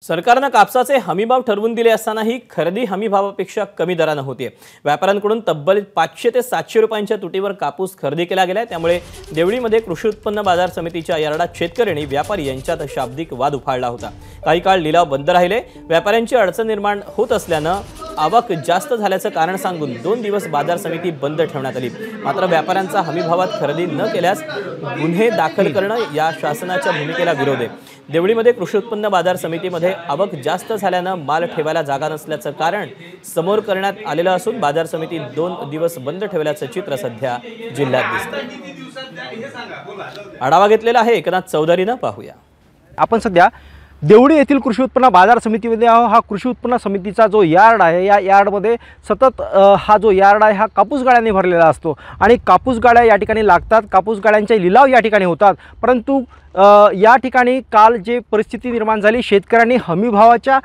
सरकारने कापसाचे हमीभाव ठरवून दिले असतानाही खरेदी हमीभावापेक्षा कमी दराने होते। व्यापाऱ्यांकडून तब्बल 500 ते 700 रुपयांच्या तुटीवर कापूस खरेदी केला गेलाय। त्यामुळे देवळीमध्ये कृषी उत्पन्न बाजार समितीच्या यार्डात शेतकरी आणि व्यापारी यांच्यात शाब्दिक वाद उफाळला होता। काही काळ लिलाव बंद राहिले। व्यापाऱ्यांची अडचण निर्माण होत असल्याने आवक जास्त झाल्याचं कारण सांगून 2 दिवस बाजार समिती बंद ठेवण्यात आली। मात्र व्यापाऱ्यांचा हमीभावात खरेदी न केल्यास गुन्हे दाखल करणं या शासनाच्या भूमिकेला विरोध आहे। देवळीमध्ये कृषी उत्पन्न बाजार समितीमध्ये आवक जास्त झाल्याने माल ठेवायला जागा नसल्याचं कारण समोर करण्यात आलेलं असून बाजार समिती 2 दिवस बंद ठेवल्याचं चित्र सध्या जिल्ह्यात दिसतंय। आढावा घेतलेला आहे एकनाथ चौधरीने, पाहूया। आपण सध्या देवळी येथील कृषी उत्पन्न बाजार समितीमध्ये हा कृषी उत्पन्न समितीचा जो यार्ड आहे, या यार्डमध्ये सतत हा जो यार्ड आहे हा कापूस गाड्यांनी भरलेला असतो आणि कापूस गाड्या या ठिकाणी लागतात, कापूस गाड्यांचे लिलाव या ठिकाणी होतात। परंतु या ठिकाणी काल जे परिस्थिती निर्माण झाली, शेतकऱ्यांनी हमीभावाच्या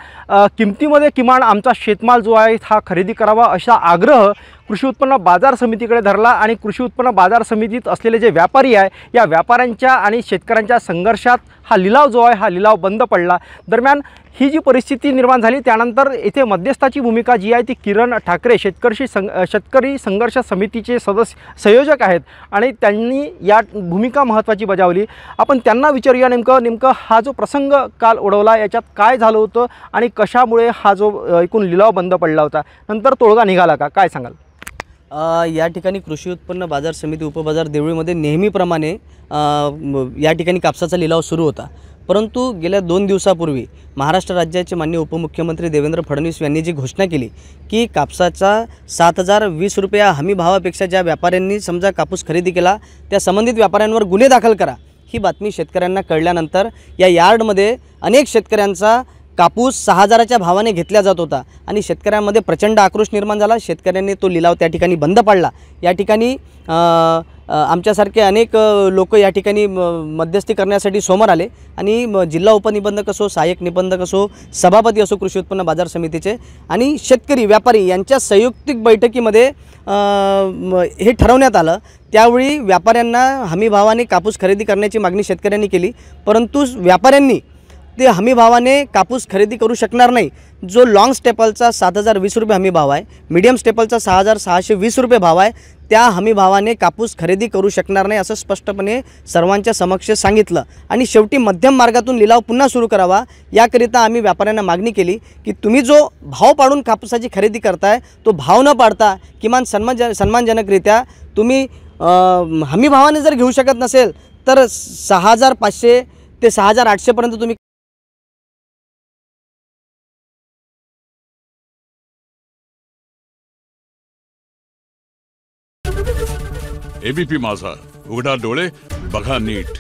किमतीमध्ये किमान आमचा शेतमाल जो आहे हा खरेदी करावा असा आग्रह कृषी उत्पन्न बाजार समितीकडे धरला आणि कृषी उत्पन्न बाजार समितीत असलेले जे व्यापारी आहे, या व्यापाऱ्यांच्या आणि शेतकऱ्यांच्या संघर्षात हा लिलाव जो आहे हा लिलाव बंद पडला। दरम्यान ही जी परिस्थिती निर्माण झाली त्यानंतर येथे मध्यस्थाची भूमिका जी आहे ती किरण ठाकरे शेतकरी संघर्ष समितीचे संयोजक आहेत आणि त्यांनी या भूमिका महत्त्वाची बजावली। आपण त्यांना विचारूया नेमकं हा जो प्रसंग काल ओढवला याच्यात काय झालं होतं आणि कशामुळे हा जो एकूण लिलाव बंद पडला होता, नंतर तोडगा निघाला का, काय सांगाल? या ठिकाणी कृषी उत्पन्न बाजार समिती उपबाजार देवळीमध्ये नेहमीप्रमाणे या ठिकाणी कापसाचा लिलाव सुरू होता। परंतु गेल्या 2 दिवसापूर्वी महाराष्ट्र राज्याचे माननीय उपमुख्यमंत्री देवेंद्र फडणवीस यांनी जी घोषणा केली की कापसाचा 7020 रुपये हमी भावापेक्षा ज्या व्यापाऱ्यांनी समजा कापूस खरेदी केला त्या संबंधित व्यापाऱ्यांवर गुन्हे दाखल करा, ही बातमी शेतकऱ्यांना कळल्यानंतर या यार्डमध्ये अनेक शेतकऱ्यांचा कापूस 6000च्या भावाने घेतला जात होता आणि शेतकऱ्यांमध्ये प्रचंड आक्रोश निर्माण झाला। शेतकऱ्यांनी तो लिलाव त्या ठिकाणी बंद पाडला। या ठिकाणी आमच्यासारखे अनेक लोक या ठिकाणी मध्यस्थी करण्यासाठी समोर आले आणि जिल्हा उपनिबंधक असो, सहाय्यक निबंधक असो, सभापती असो कृषी उत्पन्न बाजार समितीचे आणि शेतकरी व्यापारी यांच्या संयुक्तिक बैठकीमध्ये हे ठरवण्यात आलं। त्यावेळी व्यापाऱ्यांना हमीभावाने कापूस खरेदी करण्याची मागणी शेतकऱ्यांनी केली, परंतु व्यापाऱ्यांनी ते हमीभावाने कापूस खरेदी करू शकणार नाही। जो लॉंग स्टेपलचा 7020 रुपये हमीभाव आहे, मीडियम स्टेपलचा 6620 रुपये भाव आहे, त्या हमीभावाने कापूस खरेदी करू शकणार नाही असं स्पष्टपणे सर्वांच्या समक्ष सांगितलं आणि शेवटी मध्यम मार्गातून लिलाव पुन्हा सुरू करावा याकरिता आम्ही व्यापाऱ्यांना मागणी केली की तुम्ही जो भाव पाडून कापूसाची खरेदी करताय तो भाव न पाडता किमान सन्मानजनकरित्या तुम्ही हमीभावाने जर घेऊ शकत नसेल तर 6500 ते 6800 पर्यंत तुम्ही एबीपी माझा, उघडा डोळे बघा नीट।